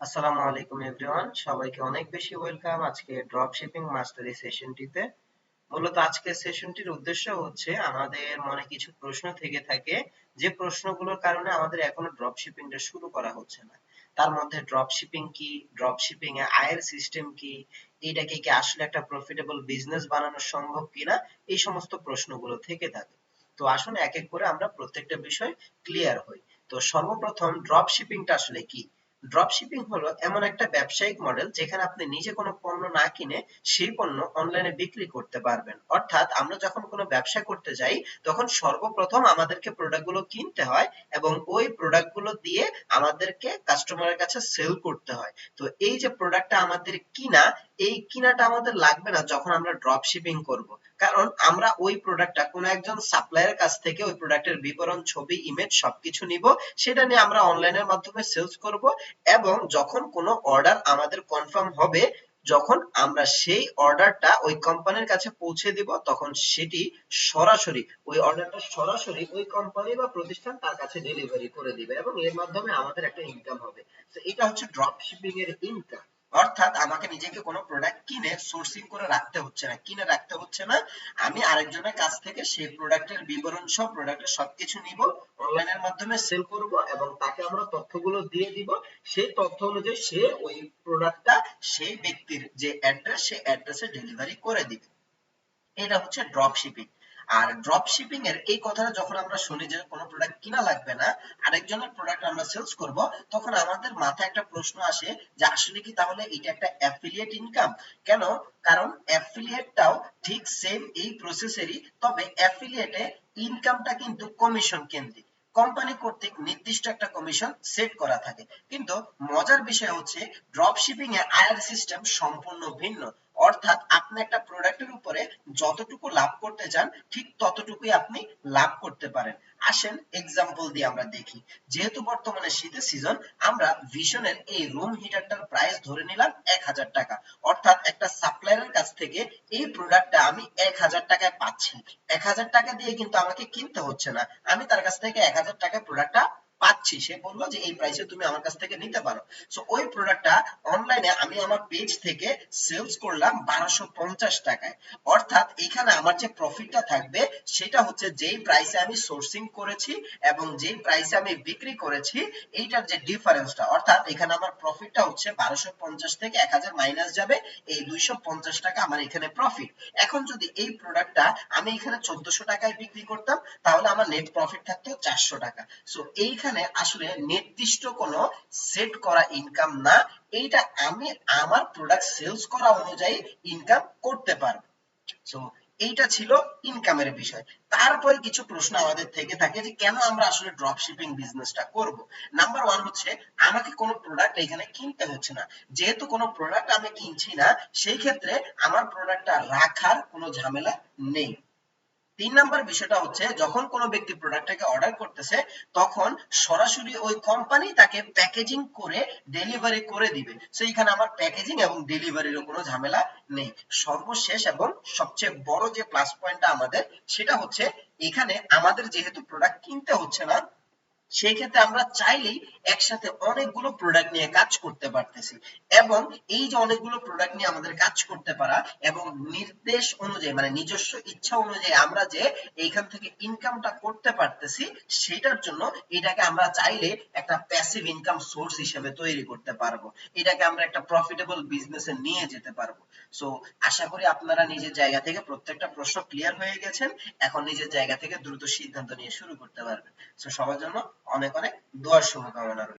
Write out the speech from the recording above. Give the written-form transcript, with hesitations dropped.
আসসালামু আলাইকুম এভরিওয়ান, সবাইকে অনেক বেশি ওয়েলকাম আজকে ড্রপ শিপিং মাস্টারি সেশনটিতে। মূলত আজকের সেশনটির উদ্দেশ্য হচ্ছে আমাদের মনে কিছু প্রশ্ন থেকে থাকে, যে প্রশ্নগুলোর কারণে আমাদের এখনো ড্রপ শিপিংটা শুরু করা হচ্ছে না। তার মধ্যে ড্রপ শিপিং কি, ড্রপ শিপিং এ আয়ের সিস্টেম কি, এটাকে কি আসলে একটা প্রফিটেবল বিজনেস বানানো সম্ভব কিনা, এই সমস্ত প্রশ্নগুলো থেকে থাকে। তো আসুন এক এক করে আমরা প্রত্যেকটা বিষয় ক্লিয়ার হই। তো সর্বপ্রথম ড্রপ শিপিংটা আসলে কি? ড্রপ শিপিং হলো এমন একটা ব্যবসায়িক মডেল যেখানে আপনি নিজে কোনো পণ্য না কিনে সেই পণ্য অনলাইনে বিক্রি করতে পারবেন। অর্থাৎ আমরা যখন কোনো ব্যবসা করতে যাই তখন সর্বপ্রথম আমাদেরকে প্রোডাক্টগুলো কিনতে হয় এবং ওই প্রোডাক্টগুলো দিয়ে আমাদেরকে কাস্টমারের কাছে সেল করতে হয়। তো এই যে প্রোডাক্টটা আমাদের কিনা, এই কিনাটা আমাদের লাগবে না যখন আমরা ড্রপ শিপিং করব। কারণ আমরা ওই প্রোডাক্টটা কোনো একজন সাপ্লায়ারের কাছ থেকে ওই প্রোডাক্টের বিবরণ, ছবি, ইমেজ সবকিছু নিব, সেটা নিয়ে আমরা অনলাইনের মাধ্যমে সেলস করব এবং যখন কোনো অর্ডার আমাদের কনফার্ম হবে, যখন আমরা সেই অর্ডারটা ওই কোম্পানির কাছে পৌঁছে দিব, তখন সেটি সরাসরি ওই অর্ডারটা সরাসরি ওই কোম্পানি বা প্রতিষ্ঠান তার কাছে ডেলিভারি করে দিবে এবং এর মাধ্যমে আমাদের একটা ইনকাম হবে। তো এটা হচ্ছে ড্রপ শিপিং এর ইনকাম। অর্থাৎ আমাকে নিজেকে কোনো প্রোডাক্ট কিনে সোর্সিং করে রাখতে হচ্ছে না, কিনে রাখতে হচ্ছে না। আমি আরেকজনের কাছ থেকে সেই প্রোডাক্টের বিবরণ সহ প্রোডাক্টের সবকিছু নিব, অনলাইনের মাধ্যমে সেল করব এবং তাকে আমরা তথ্যগুলো দিয়ে দিব। সেই তথ্য অনুযায়ী সে ওই প্রোডাক্টটা সেই ব্যক্তির যে অ্যাড্রেস, সেই অ্যাড্রেসে ডেলিভারি করে দিবে। এটা হচ্ছে ড্রপ শিপিং। আর ড্রপ শিপিং এর এই কথাটা যখন আমরা শুনি যে কোনো প্রোডাক্ট কিনা লাগবে না, আরেকজনের প্রোডাক্ট আমরা সেলস করব, তখন আমাদের মাথায় একটা প্রশ্ন আসে যে আসলে কি তাহলে এটা একটা অ্যাফিলিয়েট ইনকাম? কেন? কারণ অ্যাফিলিয়েটটাও ঠিক সেম এই প্রসেসেরই, তবে অ্যাফিলিয়েটে ইনকামটা কিন্তু কমিশন কেন্দ্রিক। কোম্পানি কর্তৃক নির্দিষ্ট একটা কমিশন সেট করা থাকে। কিন্তু মজার বিষয় হচ্ছে ড্রপ শিপিং এ আয়ের সিস্টেম সম্পূর্ণ ভিন্ন। অর্থাৎ আপনি একটা প্রোডাক্টের উপরে যতটুকু লাভ করতে চান ঠিক ততটুকুই আপনি লাভ করতে পারেন। আসেন এক্সাম্পল দিয়ে আমরা দেখি। যেহেতু বর্তমানে শীতের সিজন, আমরা ভিশনের এই রুম হিটারটার প্রাইস ধরে নিলাম 1000 টাকা। অর্থাৎ একটা সাপ্লায়ারের কাছ থেকে এই প্রোডাক্টটা আমি 1000 টাকায় পাচ্ছি। 1000 টাকা দিয়ে কিন্তু আমাকে কিনতে হচ্ছে না, আমি তার কাছ থেকে 1000 টাকায় প্রোডাক্টটা পাচ্ছি। সে বললো যে এই প্রাইসে তুমি আমার কাছ থেকে নিতে পারো। সো ওই প্রোডাক্টটা অনলাইনে আমি আমার পেজ থেকে সেলস করলাম 1250 টাকায়। অর্থাৎ এখানে আমার যে প্রফিটটা থাকবে সেটা হচ্ছে যেই প্রাইসে আমি সোর্সিং করেছি এবং যেই প্রাইসে আমি বিক্রি করেছি, এইটার যে ডিফারেন্সটা, অর্থাৎ এখানে আমার প্রফিটটা হচ্ছে 1250 থেকে 1000 মাইনাস যাবে, এই 250 টাকা আমার এখানে প্রফিট। এখন যদি এই প্রোডাক্টটা আমি এখানে 1400 টাকায় বিক্রি করতাম, তাহলে আমার নেট প্রফিট থাকতো 400 টাকা। সো এইখানে আসলে নির্দিষ্ট কোনো সেট করা ইনকাম না, এইটা আমি আমার প্রোডাক্ট সেলস করা অনুযায়ী ইনকাম করতে পারবো। সো এইটা ছিল ইনকামের বিষয়। তারপরে কিছু প্রশ্ন আমাদের থেকে থাকে যে কেন আমরা আসলে ড্রপ শিপিং বিজনেসটা করব। নাম্বার ওয়ান হচ্ছে আমাকে কোনো প্রোডাক্ট এখানে কিনতে হচ্ছে না। যেহেতু কোনো প্রোডাক্ট আমি কিনছি না, সেই ক্ষেত্রে আমার প্রোডাক্টটা রাখার কোনো ঝামেলা নেই। ৩ নাম্বার বিষয়টা হচ্ছে যখন কোনো ব্যক্তি প্রোডাক্টটাকে অর্ডার করতেছে, তখন সরাসরি ওই কোম্পানি তাকে প্যাকেজিং করে ডেলিভারি করে দিবে। সো এখানে আমার প্যাকেজিং এবং ডেলিভারিরও কোনো ঝামেলা নেই। সর্বশেষ এবং সবচেয়ে বড় যে প্লাস পয়েন্টটা আমাদের, সেটা হচ্ছে এখানে আমাদের যেহেতু প্রোডাক্ট কিনতে হচ্ছে না, সেই ক্ষেত্রে আমরা চাইলেই একসাথে অনেকগুলো প্রোডাক্ট নিয়ে কাজ করতে পারতেছি। এবং এই যে অনেকগুলো প্রোডাক্ট নিয়ে আমাদের কাজ করতে পারা এবং নির্দেশ অনুযায়ী মানে নিজস্ব ইচ্ছা অনুযায়ী আমরা যে এইখান থেকে ইনকামটা করতে পারতেছি, সেটার জন্য এটাকে আমরা চাইলে একটা প্যাসিভ ইনকাম সোর্স হিসেবে তৈরি করতে পারবো। এটাকে আমরা একটা প্রফিটেবল বিজনেসে নিয়ে যেতে পারবো। সো আশা করি আপনারা নিজের জায়গা থেকে প্রত্যেকটা প্রশ্ন ক্লিয়ার হয়ে গেছেন। এখন নিজের জায়গা থেকে দ্রুত সিদ্ধান্ত নিয়ে শুরু করতে পারবেন। সো সবার জন্য অনেক অনেক দোয়ার শুভকামনা রইল।